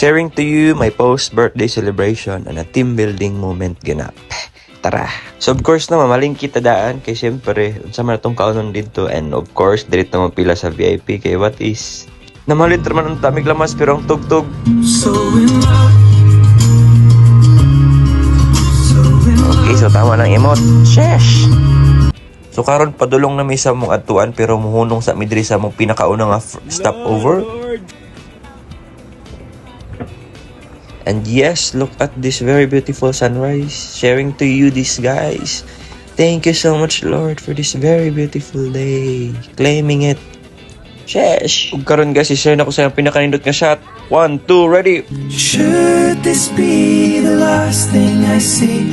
Sharing to you my post-birthday celebration and a team building moment ganap. Tara. So of course na mamaling kita daan kay syempre unsa man atong kaunon dito, and of course diri na mapila sa VIP kay what is namalit man ang tamig lamas pero ang tugtog. Okay, so tama ng emote. Sheesh. So karon padulong na may sa mong atuan pero muhunong sa midri sa mong pinakauna nga stopover. And yes, look at this very beautiful sunrise. Sharing to you this, guys. Thank you so much, Lord, for this very beautiful day. Claiming it. Sheesh. Ug karon guys, i-share na ko sa pinakanindot nga shot. 1, 2, ready. Should this be the last thing I see,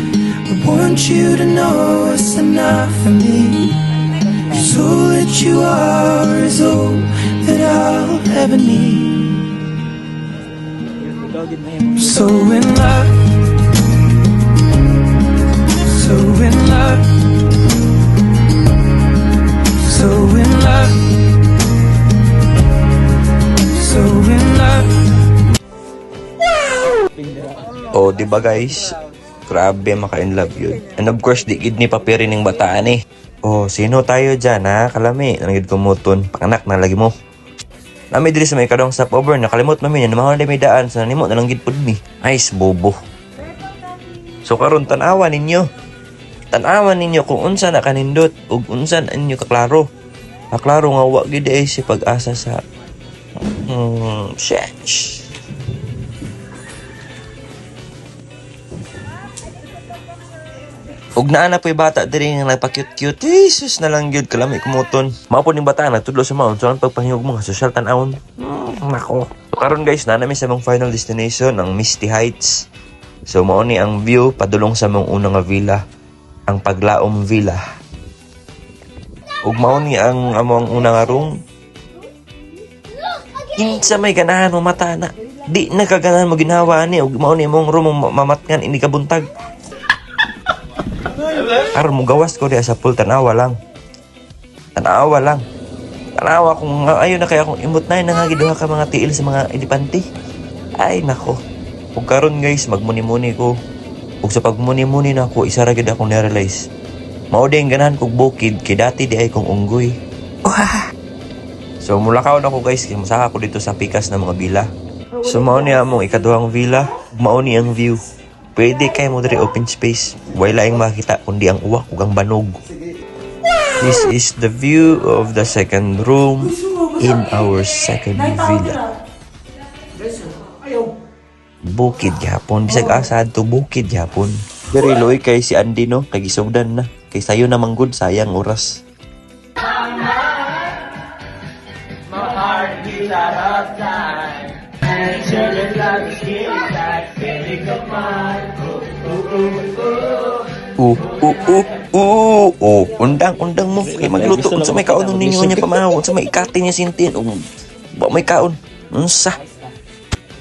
I want you to know it's enough for me. 'Cause all that you are is all that I'll ever need. So in love, so in love, so in love, so in love. Oh, di ba guys? Grabe maka-in love yun. And of course, di gid ni papiri ning bataan eh. Oh, sino tayo dyan ha? Kalami, nanggid kumuton. Panganak na lagi mo. Nami diri sa may kadong stopover, nakalimot mami na mahon may daan sa nimo na lang gid pud mi. Nice bobo. So karon tan-awan ninyo. Tan-awan ninyo kung unsa na kanindot ug unsa na ninyo kaklaro. Kaklaro nga wa gid ay si pag-asa sa sheesh. Ug naa na po'y bata diri nga nagpa-cute-cute. Jesus na lang gyud kalami kumuton. Mao po ning bata nagtudlo sa mount so ang pagpahingog mo nga social tan-awon. Nako. So, karon guys na namin sa mong final destination ang Misty Heights. So mao ni ang view padulong sa mong unang nga villa, ang Paglaom Villa. Ug mao ni ang among unang nga room. Kinsa may ganahan mo mata na. Di nakaganahan mo ginawa ni ug mao ni among room mamatngan ini kabuntag. Karon mo gawas ko diya sa pool, tanawa lang. Tanawa lang. Tanawa kung ayo na kaya kung imot na nangagiduha ka mga tiil sa mga elepante. Ay nako. Ug karon guys, magmuni-muni ko. Ug sa pagmuni-muni na ako, isa ra gid akong na-realize. Mao din ganahan kog bukid kay dati di ay kong unggoy. So mulakaw na ko guys, kay musaka ko dito sa pikas ng mga villa. So mao ni among ikaduhang villa, mao ni ang view. Pwede kay mo diri open space. Wala laing makita kundi ang uwak ug ang banog. This is the view of the second room in our second villa. Bukid gyapon, bisag asad to bukid gyapon. Very loy kay si Andy no, kay gisugdan na. Kay sayo na manggod sayang oras. Undang mo kay magluto unsa may kaon ninyo niya pamahaw, unsa may ikati niya sintin ba may kaon unsa.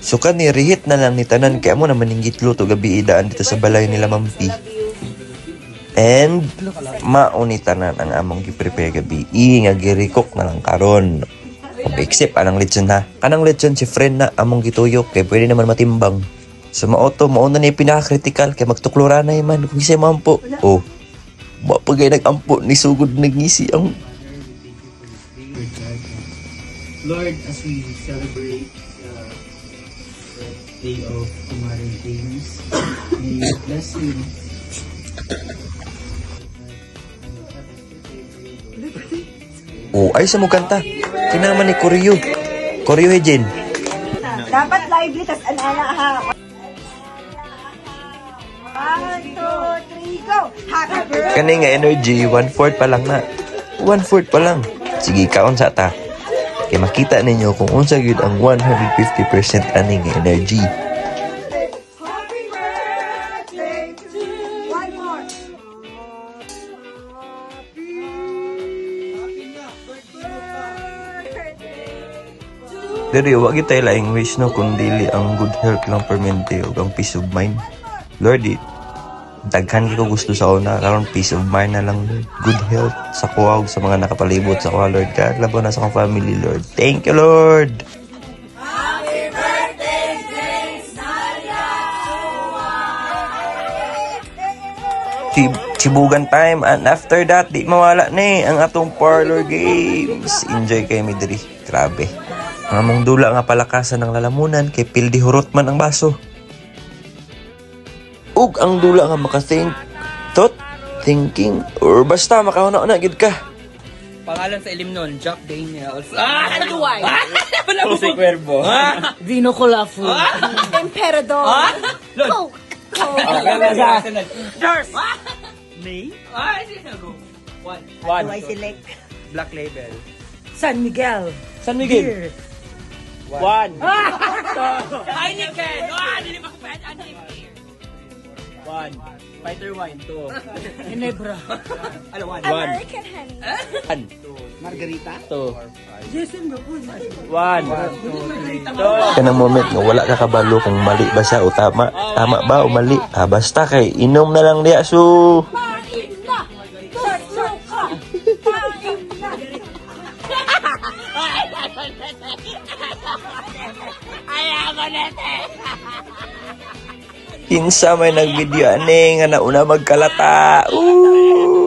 So kani rihit na lang ni tanan kay amo na maninggit luto gabi idaan dito sa balay nila Mampi. And mao ni tanan ang among gi-prepare gabi nga girikok na lang karon. Except anang lechon ha. Kanang lechon si friend na among gituyok kay pwede naman matimbang. Sa maoto, mauna na yung pinaka-critical kay magtuklura na man kung isa'y mampo. Oh, mapagay nag-ampo ni sugod nag-ngisi ang... Lord, as we celebrate the day of Kumarin Days, may you bless you. Oh, ay sa mo kanta. Kinaman ni Koryo. Koryo Jen. Dapat lively, tas ana ha. 1, 2, 3, go! Happy birthday! Kani nga energy, 1/4 pa lang na. 1/4 pa lang. Sige, kaon sa ta. Kaya makita ninyo kung unsa gyud ang 150% ani nga energy. Happy birthday to you! One more! Diri, wag kita laing wish no kung dili ang good health lang permente o ang peace of mind. Lord, daghan ko gusto sa una, karon peace of mind na lang, Lord. Good health sa kuha sa mga nakapalibot sa kuha, Lord. God, labo na sa akong family, Lord. Thank you, Lord. Happy birthday, Chibugan time, and after that di mawala ni ang atong parlor games. Enjoy kay mi diri. Grabe. Mamong dula nga palakasan ng lalamunan kay pildi hurot man ang baso. Ug ang dula nga makathink, thought, thinking, or basta makauna-una gid ka. Pangalan sa ilim nun, Jack Daniels. Duway. Si Cuervo. Vino Colafo. Emperador. Coke. Jars! May? Sino? One. Do I select? Black Label. San Miguel. San Miguel. One. Heineken! Dili pa ko pwede. One. Fighter wine. Two. Ginebra. Ano, one? American honey. One. Margarita? Two. Jason Bapuz. One. Kanang moment nga wala ka kabalo kung mali ba siya o tama. Tama ba o mali? Basta kay inom na lang diya so. Pain na. Suka. Pain na. Kinsa may nagvideo ani nga nauna magkalata. Ooh.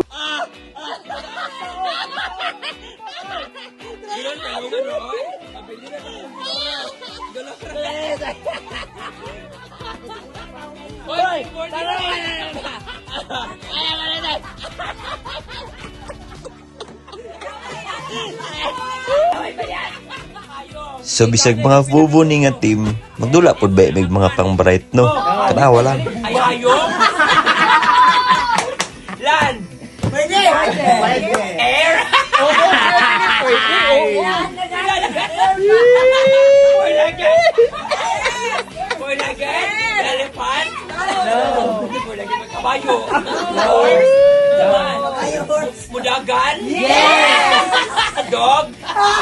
So bisag mga bubo ni nga team, magdula pod ba may mga pang bright no. Tanawa lang. Ayayo! Land! Pwede. Air! Pwede! Elephant? No! Pwede kabayo? Horse? Mudagan? Yes! Dog?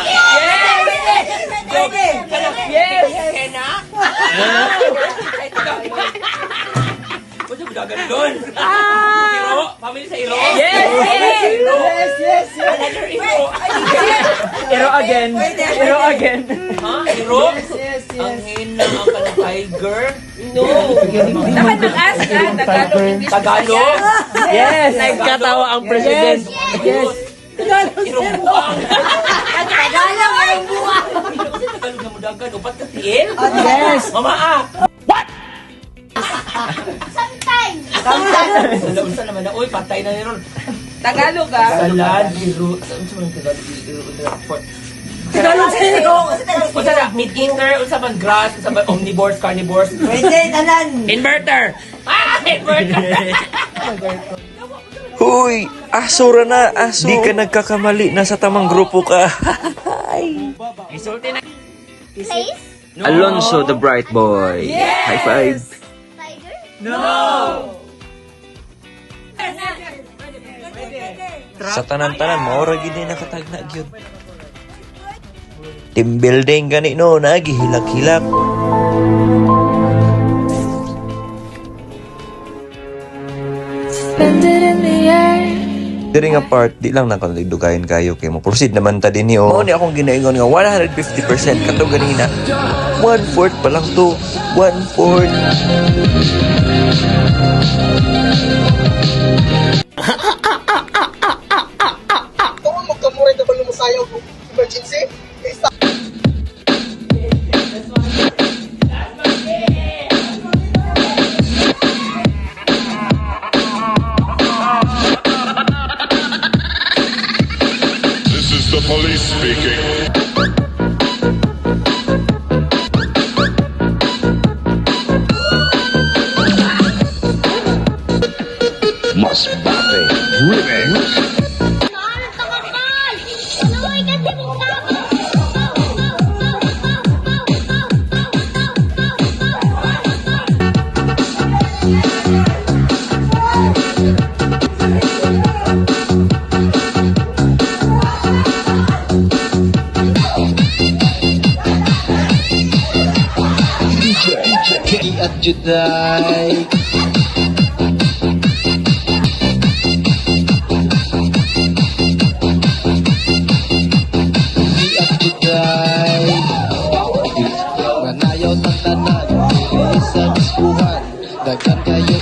Yes! Dog? Yes! Kena? Pwede mudagan doon? Iro? Family sa Iro? Yes! Yes. Another Iro? Iro again. Ha? Iro? Ang hina ang kalang tiger? No! Dapat mag-ask ka. Tagalog, English. Tagalog? Yes. Nagkatawa ang president. Yes. Irong buwang. Tagalog ang buwan. Tagalog na mudagan. Upat ka tiil? Yes. Mamaa. Sometimes. Unsa naman na. Uy, patay na ni Ron. Tagalog Salad, Iro. Saan sa mga Tagalog? Tagalog sino? Unsa na? Meat eater? Unsa man grass? Unsa man omnivores, carnivores? Pwede, tanan. Inverter! Inverter! Huy, asura na, aso. Di ka nagkakamali, nasa tamang grupo ka. Isulti na. Place? Alonso the bright boy. High five. Tiger? Sa tanan-tanan, maura gid ni nakatagna gyud. Team building gani no, nagihilak-hilak. Diri nga part, di lang na dugayin kayo kay mo proceed naman ta din niyo. Mao ni akong ginaingon nga 150% kato ganina. 1/4 pa lang to. 1/4. Kung magkamuray ka ba lumasayaw kung emergency? This is the police speaking. Masbate Remix. At Juday. At Juday. Manayaw ng tanan, isang iskuhan, daghan kayo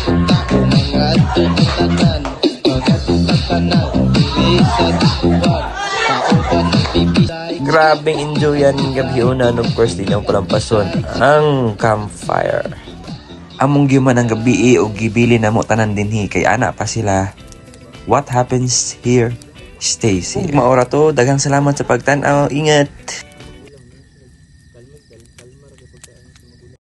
Grabing enjoyan gabi una, and of course din ang palampason ang campfire. Among gyuman ang gabi o gibili na mo tanan dinhi kay ana pa sila. What happens here stays here. Maora to, daghang salamat sa pagtan-aw. Ingat.